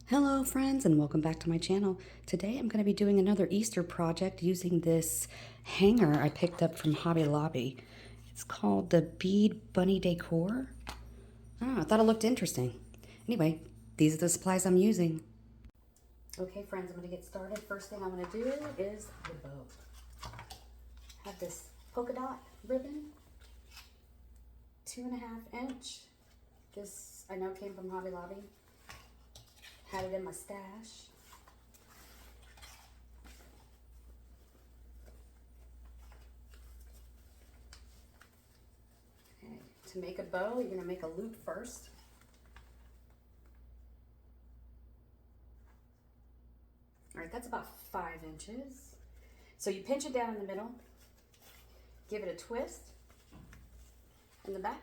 Hello friends and welcome back to my channel. Today I'm going to be doing another Easter project using this hanger I picked up from Hobby Lobby. It's called the Bead Bunny Decor. I thought it looked interesting. Anyway, these are the supplies I'm using. Okay friends, I'm going to get started. First thing I'm going to do is the bow. I have this polka dot ribbon, 2.5 inch. This I know came from Hobby Lobby. Had it in my stash. Okay, to make a bow, you're going to make a loop first. All right, that's about 5 inches. So you pinch it down in the middle, give it a twist in the back,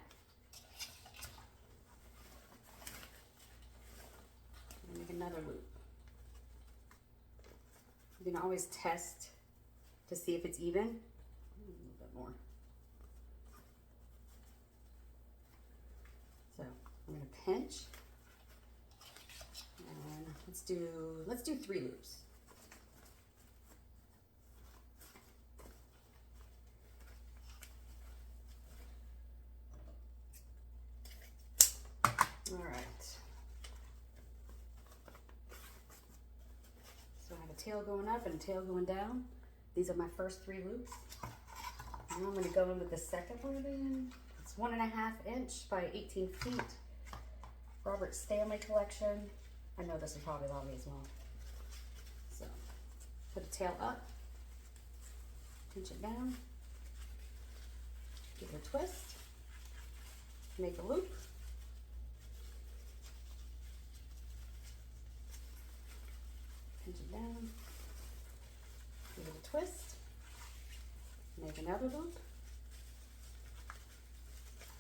and make another loop. You can always test to see if it's even. A little bit more. So I'm going to pinch, and let's do 3 loops. All right. So I have a tail going up and a tail going down. These are my first 3 loops. Now I'm going to go in with the second ribbon. It's 1.5 inch by 18 feet. Robert Stanley collection. I know this is Hobby Lobby as well. So put the tail up, pinch it down, give it a twist, make a loop. Pinch it down, give it a twist, make another loop.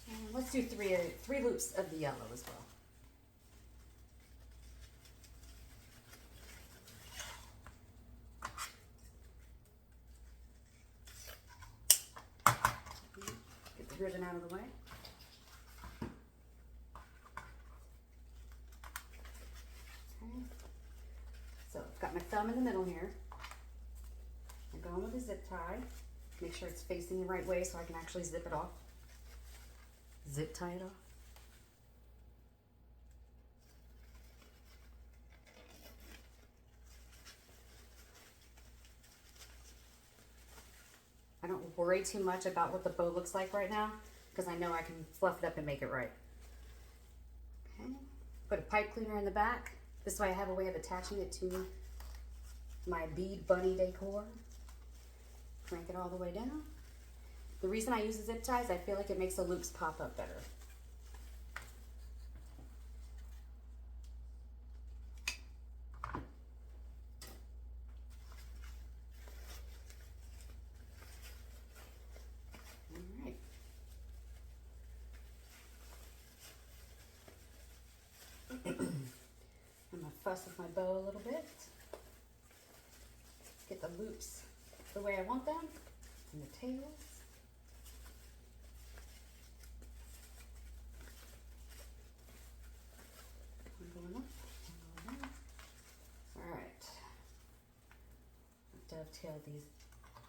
And let's do three loops of the yellow as well. Get the ribbon out of the way. So I've got my thumb in the middle here. I'm going with a zip tie. Make sure it's facing the right way so I can actually zip it off. Zip tie it off. I don't worry too much about what the bow looks like right now because I know I can fluff it up and make it right. Okay. Put a pipe cleaner in the back. This way I have a way of attaching it to my bead bunny decor. Crank it all the way down. The reason I use a zip tie is I feel like it makes the loops pop up better. All right. I'm gonna fuss with my bow a little bit. Get the loops the way I want them, and the tails. One going up, one going down. All right.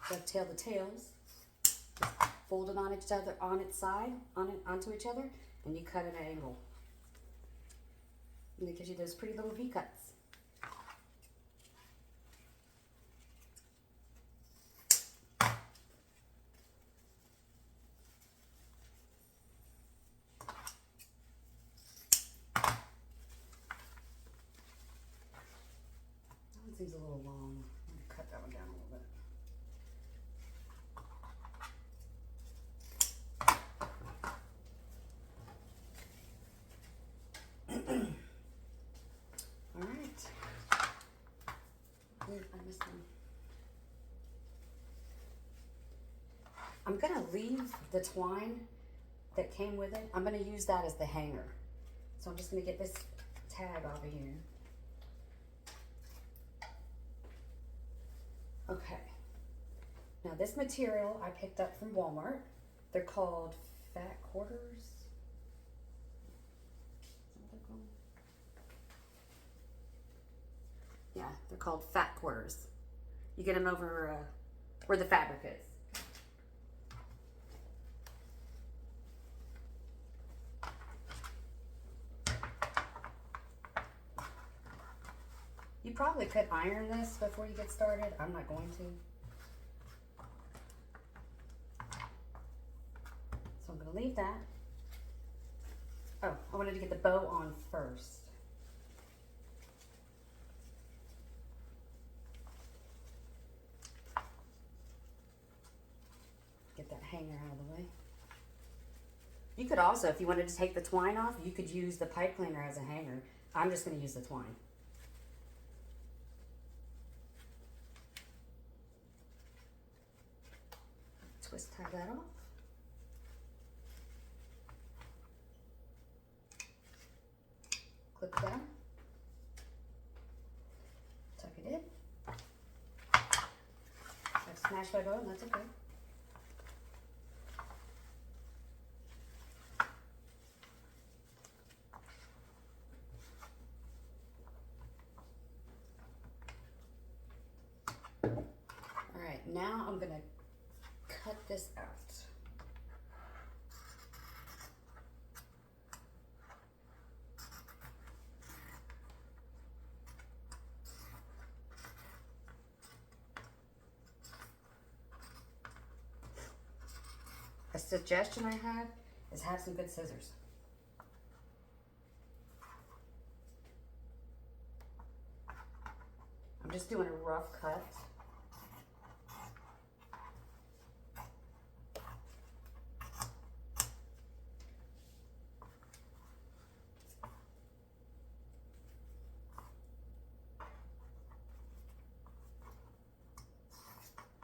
Dovetail the tails. Just fold it on each other, onto each other, and you cut at an angle. And it gives you those pretty little V cuts. Seems a little long. I'm going to cut that one down a little bit. All right. I missed one. I'm going to leave the twine that came with it. I'm going to use that as the hanger. So I'm just going to get this tag off of here. Okay, now this material I picked up from Walmart. They're called fat quarters. Is that what they're called? Yeah, they're called fat quarters. You get them over where the fabric is. You probably could iron this before you get started. I'm not going to. So I'm going to leave that. Oh, I wanted to get the bow on first. Get that hanger out of the way. You could also, if you wanted to take the twine off, you could use the pipe cleaner as a hanger. I'm just going to use the twine. Twist tie that off. Clip it down. Tuck it in. I've smashed my bow, and that's okay. Alright, now I'm going to cut this out. A suggestion I had is have some good scissors. I'm just doing a rough cut.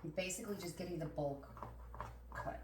I'm basically just getting the bulk cut.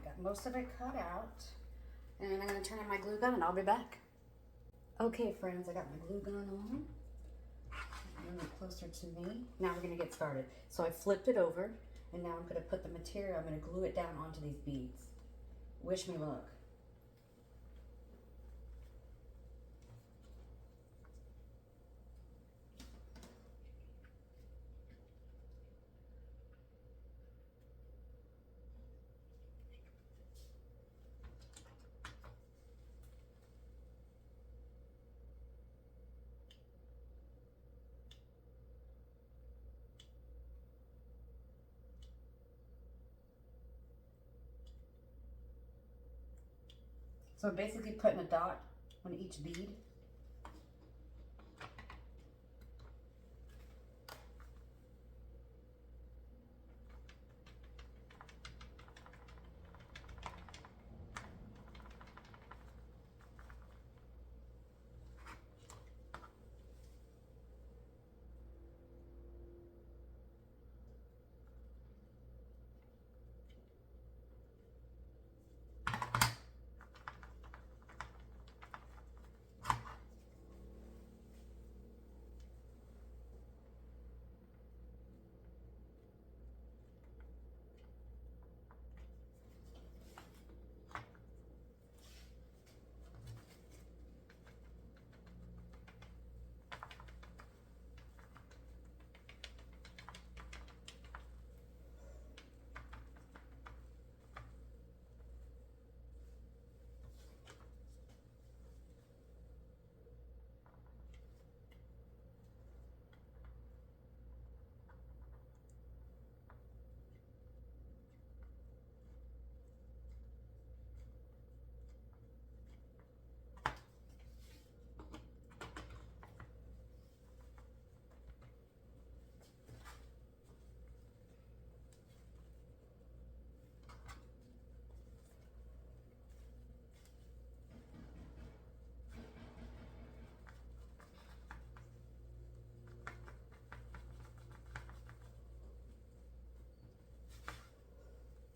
Got most of it cut out, and I'm going to turn on my glue gun and I'll be back. Okay friends, I got my glue gun on. A little closer to me. Now we're going to get started. So I flipped it over, and now I'm going to put the material, I'm going to glue it down onto these beads. Wish me luck. So I'm basically putting a dot on each bead.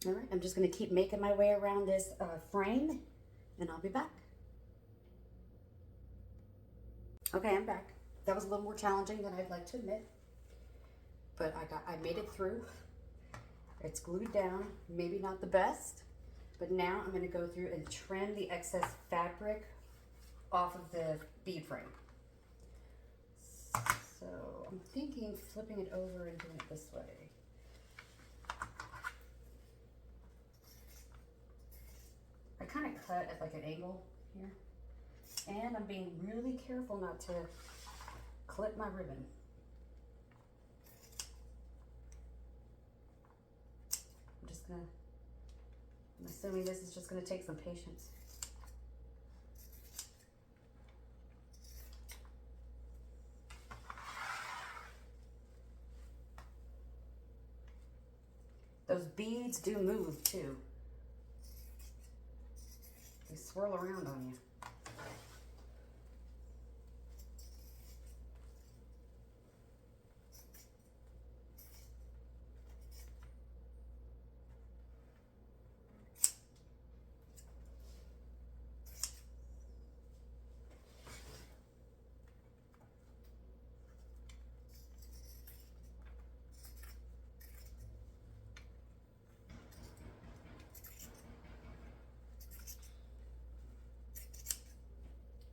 All right, I'm just gonna keep making my way around this frame and I'll be back. Okay, I'm back. That was a little more challenging than I'd like to admit, but I made it through. It's glued down, maybe not the best, but now I'm gonna go through and trim the excess fabric off of the bead frame. So I'm thinking flipping it over and doing it this way. I kind of cut at like an angle here. And I'm being really careful not to clip my ribbon. I'm assuming this is just gonna take some patience. Those beads do move too. They swirl around on you.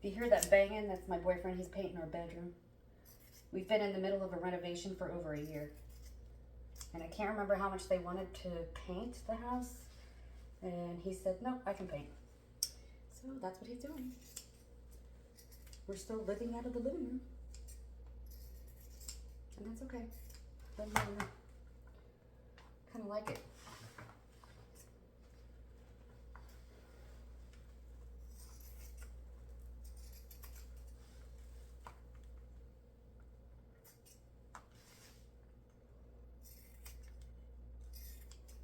If you hear that banging, that's my boyfriend. He's painting our bedroom. We've been in the middle of a renovation for over a year. And I can't remember how much they wanted to paint the house. And he said, no, I can paint. So that's what he's doing. We're still living out of the living room. And that's okay. Doesn't matter. Kind of like it.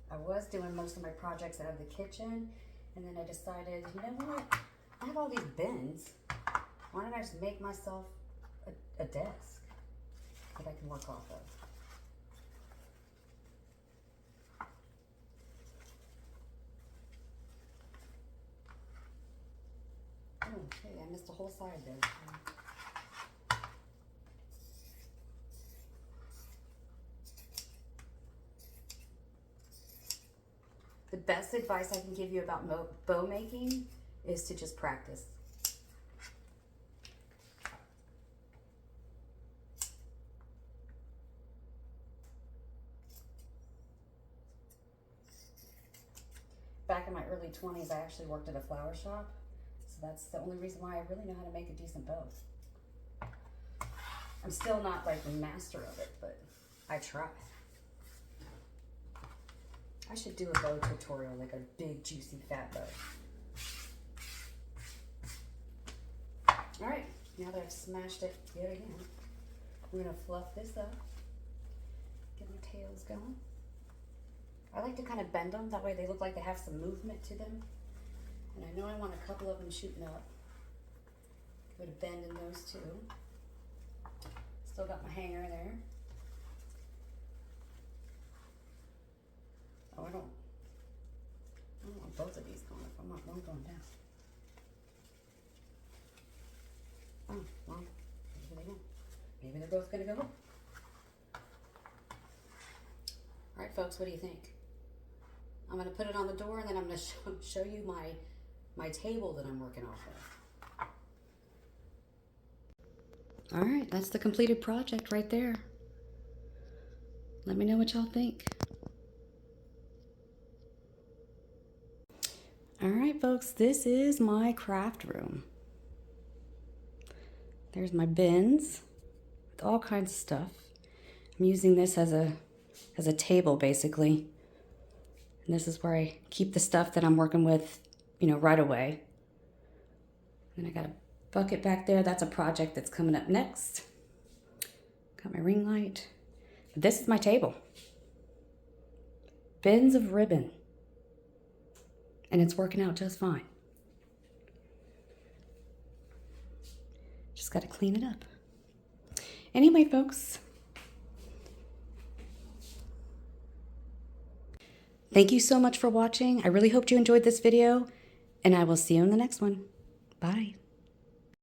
I was doing most of my projects out of the kitchen, and then I decided, you know what? I have all these bins. Why don't I just make myself a desk that I can work off of? Oh, hey, I missed a whole side there. The best advice I can give you about bow making is to just practice. Back in my early 20s, I actually worked at a flower shop. So that's the only reason why I really know how to make a decent bow. I'm still not like the master of it, but I try. I should do a bow tutorial, like a big, juicy, fat bow. All right, now that I've smashed it yet again, I'm gonna fluff this up, get my tails going. I like to kind of bend them, that way they look like they have some movement to them. And I know I want a couple of them shooting up. Give it a bend in those too. Still got my hanger there. Oh, I don't want both of these going up. I want one going down. Oh, well, here they go. Maybe they're both gonna go up. All right, folks, what do you think? I'm gonna put it on the door, and then I'm gonna show you my table that I'm working off of. All right, that's the completed project right there. Let me know what y'all think. All right, folks, this is my craft room. There's my bins with all kinds of stuff. I'm using this as a table, basically. And this is where I keep the stuff that I'm working with, you know, right away. And I got a bucket back there. That's a project that's coming up next. Got my ring light. This is my table. Bins of ribbon. And it's working out just fine. Just got to clean it up. Anyway, folks, Thank you so much for watching. I really hope you enjoyed this video, and I will see you in the next one. Bye.